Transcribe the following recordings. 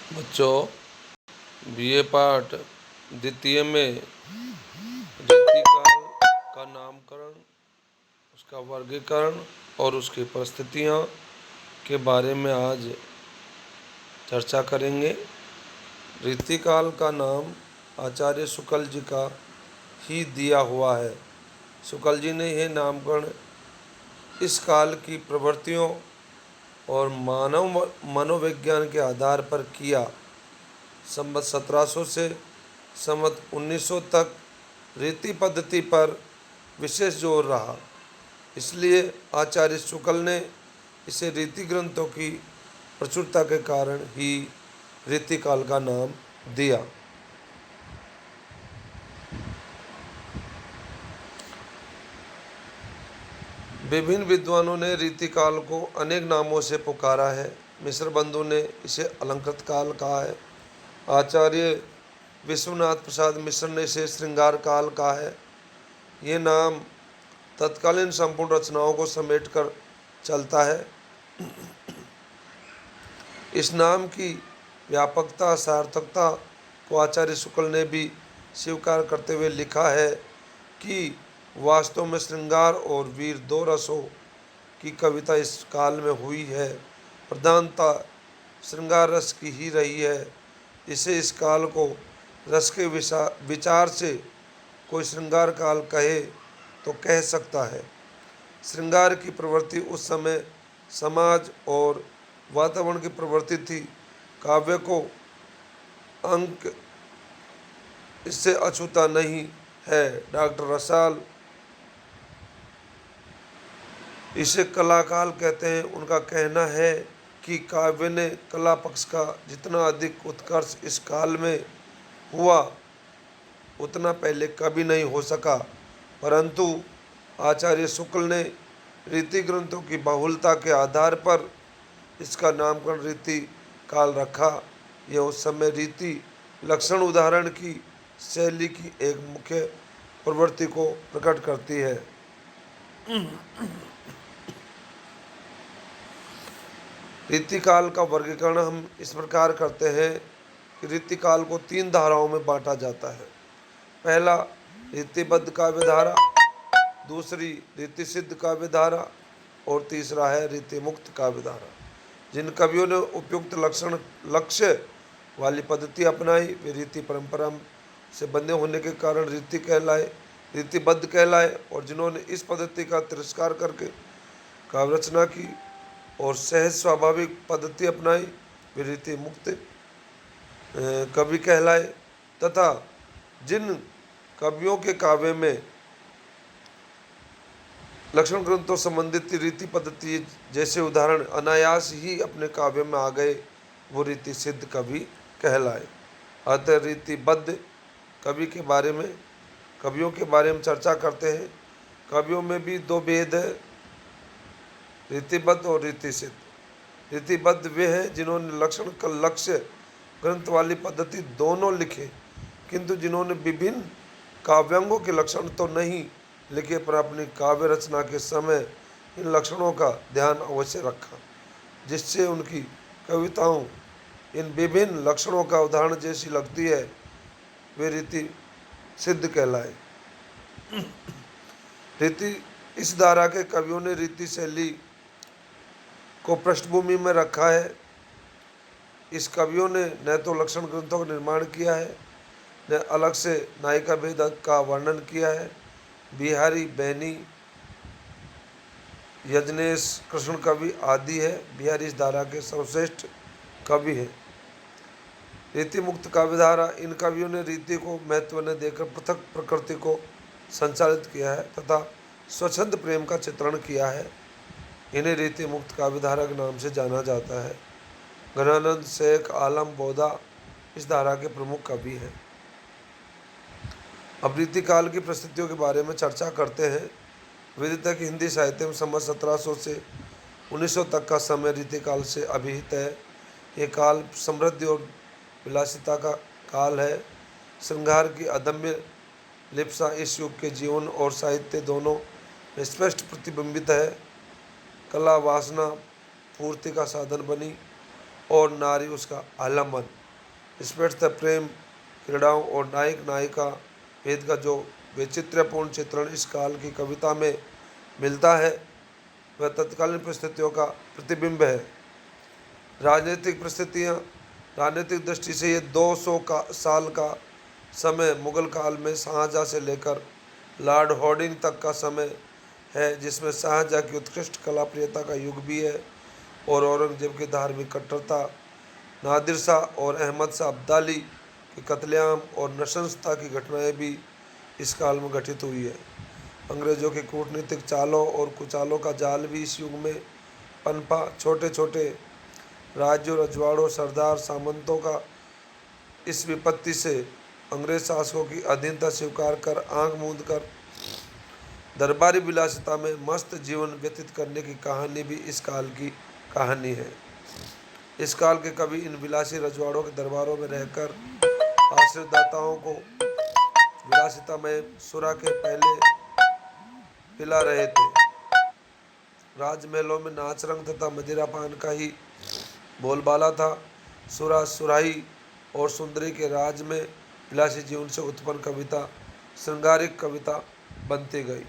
बच्चों, बीए पाठ द्वितीय में रीतिकाल का नामकरण, उसका वर्गीकरण और उसकी परिस्थितियाँ के बारे में आज चर्चा करेंगे। रीतिकाल का नाम आचार्य शुक्ल जी का ही दिया हुआ है। शुक्ल जी ने यह नामकरण इस काल की प्रवृत्तियों और मानव मनोविज्ञान के आधार पर किया। संवत 1700 से संवत 1900 तक रीति पद्धति पर विशेष जोर रहा, इसलिए आचार्य शुक्ल ने इसे रीति ग्रंथों की प्रचुरता के कारण ही रीतिकाल का नाम दिया। विभिन्न विद्वानों ने रीतिकाल को अनेक नामों से पुकारा है। मिश्र बंधु ने इसे अलंकृत काल कहा है। आचार्य विश्वनाथ प्रसाद मिश्र ने इसे श्रृंगार काल कहा है। ये नाम तत्कालीन संपूर्ण रचनाओं को समेटकर चलता है। इस नाम की व्यापकता सार्थकता को आचार्य शुक्ल ने भी स्वीकार करते हुए लिखा है कि वास्तव में श्रृंगार और वीर दो रसों की कविता इस काल में हुई है। प्रधानता श्रृंगार रस की ही रही है। इसे इस काल को रस के विचार से कोई श्रृंगार काल कहे तो कह सकता है। श्रृंगार की प्रवृत्ति उस समय समाज और वातावरण की प्रवृत्ति थी। काव्य को अंक इससे अछूता नहीं है। डॉक्टर रसाल इसे कलाकाल कहते हैं। उनका कहना है कि काव्य ने कला पक्ष का जितना अधिक उत्कर्ष इस काल में हुआ उतना पहले कभी नहीं हो सका, परंतु आचार्य शुक्ल ने रीति ग्रंथों की बहुलता के आधार पर इसका नामकरण रीति काल रखा। यह उस समय रीति लक्षण उदाहरण की शैली की एक मुख्य प्रवृत्ति को प्रकट करती है। रीतिकाल का वर्गीकरण हम इस प्रकार करते हैं कि रीतिकाल को 3 धाराओं में बांटा जाता है। पहला रीतिबद्ध काव्य धारा, दूसरी रीति सिद्ध काव्य धारा और तीसरा है रीति मुक्त काव्य धारा। जिन कवियों ने उपयुक्त लक्ष्य वाली पद्धति अपनाई वे रीति परंपरा से बंधे होने के कारण रीतिबद्ध कहलाए, और जिन्होंने इस पद्धति का तिरस्कार करके काव्य रचना की और सहज स्वाभाविक पद्धति अपनाई वे रीति मुक्त कवि कहलाए, तथा जिन कवियों के काव्य में लक्षण ग्रंथों संबंधित रीति पद्धति जैसे उदाहरण अनायास ही अपने काव्य में आ गए वो रीति सिद्ध कवि कहलाए। अतः रीतिबद्ध कवियों के बारे में चर्चा करते हैं। कवियों में भी 2 भेद है, रीतिबद्ध और रीति सिद्ध। रीतिबद्ध वे हैं जिन्होंने लक्षण का लक्ष्य ग्रंथ वाली पद्धति दोनों लिखे, किंतु जिन्होंने विभिन्न काव्यांगों के लक्षण तो नहीं लिखे पर अपनी काव्य रचना के समय इन लक्षणों का ध्यान अवश्य रखा, जिससे उनकी कविताओं इन विभिन्न लक्षणों का उदाहरण जैसी लगती है, वे रीति सिद्ध कहलाए। इस धारा के कवियों ने रीति शैली को पृष्ठभूमि में रखा है। इस कवियों ने न तो लक्षण ग्रंथों का निर्माण किया है, न अलग से नायिका भेद का वर्णन किया है। बिहारी, बैनी, यजनेश, कृष्ण कवि आदि है। बिहारी इस धारा के सर्वश्रेष्ठ कवि हैं। रीति मुक्त काव्यधारा, इन कवियों ने रीति को महत्व न देकर पृथक प्रकृति को संचालित किया है तथा स्वच्छंद प्रेम का चित्रण किया है। इन्हें रीति मुक्त काव्यधारा के नाम से जाना जाता है। घनानंद, शेख आलम बोधा इस धारा के प्रमुख कवि हैं। अब रीतिकाल की परिस्थितियों के बारे में चर्चा करते हैं। विदित कि हिंदी साहित्य में संवत 1700 से 1900 तक का समय रीतिकाल से अभिहित है। ये काल समृद्धि और विलासिता का काल है। श्रृंगार की अदम्य लिप्सा इस युग के जीवन और साहित्य दोनों में स्पष्ट प्रतिबिंबित है। कला वासना पूर्ति का साधन बनी और नारी उसका आलम्बन। स्पष्ट प्रेम, क्रीड़ाओं और नायक नायिका भेद का जो वैचित्र्यपूर्ण चित्रण इस काल की कविता में मिलता है वह तत्कालीन परिस्थितियों का प्रतिबिंब है। राजनीतिक परिस्थितियाँ, राजनीतिक दृष्टि से ये 200 साल का समय मुगल काल में शाहजहाँ से लेकर लॉर्ड हॉर्डिंग तक का समय है, जिसमें शाहजहाँ की उत्कृष्ट कला प्रियता का युग भी है और औरंगजेब की धार्मिक कट्टरता, नादिर शाह और अहमद शाह अब्दाली की कत्लेआम और नृशंसता की घटनाएं भी इस काल में घटित हुई है। अंग्रेजों की कूटनीतिक चालों और कुचालों का जाल भी इस युग में पनपा। छोटे छोटे राज्यों, रजवाड़ों, सरदार सामंतों का इस विपत्ति से अंग्रेज शासकों की अधीनता स्वीकार कर आंख मूंद कर दरबारी विलासिता में मस्त जीवन व्यतीत करने की कहानी भी इस काल की कहानी है। इस काल के कवि इन विलासी रजवाड़ों के दरबारों में रहकर आश्रयदाताओं को विलासिता में सुरा के पहले पिला रहे थे। राजमहलों में नाच रंग तथा मदिरा पान का ही बोलबाला था। सुरा, सुराही और सुंदरी के राज में विलासी जीवन से उत्पन्न कविता श्रृंगारिक कविता बनती गई।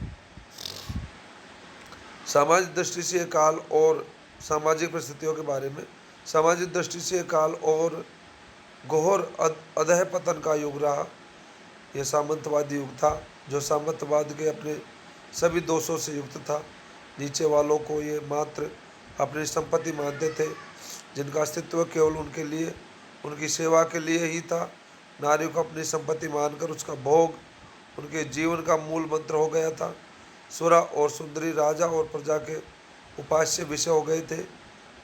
सामाजिक दृष्टि से काल और सामाजिक परिस्थितियों के बारे में, सामाजिक दृष्टि से काल और घोर अधः पतन का युग रहा। यह सामंतवादी युग था जो सामंतवाद के अपने सभी दोषों से युक्त था। नीचे वालों को ये मात्र अपनी संपत्ति मानते थे, जिनका अस्तित्व केवल उनके लिए, उनकी सेवा के लिए ही था। नारी को अपनी संपत्ति मानकर उसका भोग उनके जीवन का मूल मंत्र हो गया था। सुरा और सुंदरी राजा और प्रजा के उपास्य विषय हो गए थे।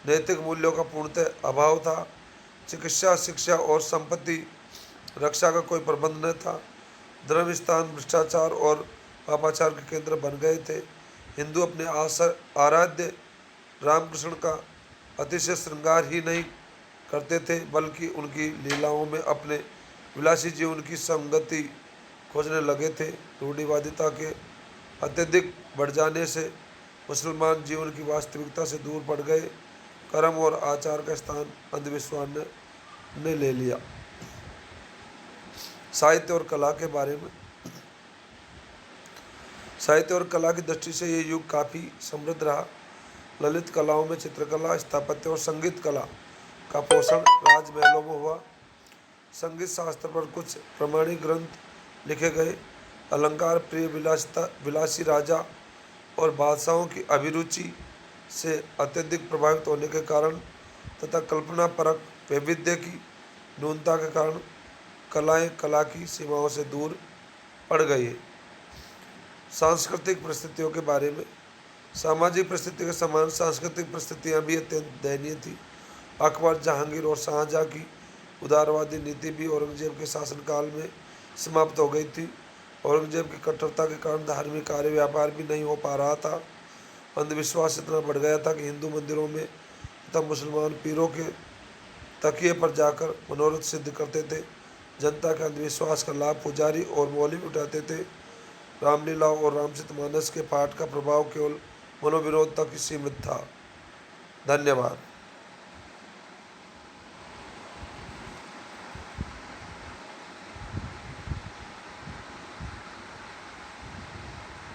नैतिक मूल्यों का पूर्णतः अभाव था। चिकित्सा, शिक्षा और संपत्ति रक्षा का कोई प्रबंध न था। धर्म स्थान भ्रष्टाचार और पापाचार के केंद्र बन गए थे। हिंदू अपने आराध्य रामकृष्ण का अतिशय श्रृंगार ही नहीं करते थे, बल्कि उनकी लीलाओं में अपने विलासी जीवन की संगति खोजने लगे थे। रूढ़िवादिता के अत्यधिक बढ़ जाने से मुसलमान जीवन की वास्तविकता से दूर पड़ गए। कर्म और आचार का स्थान अंधविश्वास ने ले लिया। साहित्य और कला के बारे में, साहित्य और कला की दृष्टि से ये युग काफ़ी समृद्ध रहा। ललित कलाओं में चित्रकला, स्थापत्य और संगीत कला का पोषण राजमहलों में हुआ। संगीत शास्त्र पर कुछ प्रमाणिक ग्रंथ लिखे गए। अलंकार प्रिय विलासी राजा और बादशाहों की अभिरुचि से अत्यधिक प्रभावित होने के कारण तथा कल्पना परक वैविध्य की न्यूनता के कारण कलाएं कला की सीमाओं से दूर पड़ गई है। सांस्कृतिक परिस्थितियों के बारे में, सामाजिक परिस्थिति के समान सांस्कृतिक परिस्थितियां भी अत्यंत दयनीय थी। अकबर, जहांगीर और शाहजहाँ की उदारवादी नीति भी औरंगजेब के शासनकाल में समाप्त हो गई थी। औरंगजेब की कट्टरता के कारण धार्मिक कार्य व्यापार भी नहीं हो पा रहा था। अंधविश्वास इतना बढ़ गया था कि हिंदू मंदिरों में तथा मुसलमान पीरों के तकिए पर जाकर मनोरथ सिद्ध करते थे। जनता के अंधविश्वास का लाभ पुजारी और मौलवी उठाते थे। रामलीला और रामचरितमानस के पाठ का प्रभाव केवल मनोविनोद तक ही सीमित था। धन्यवाद।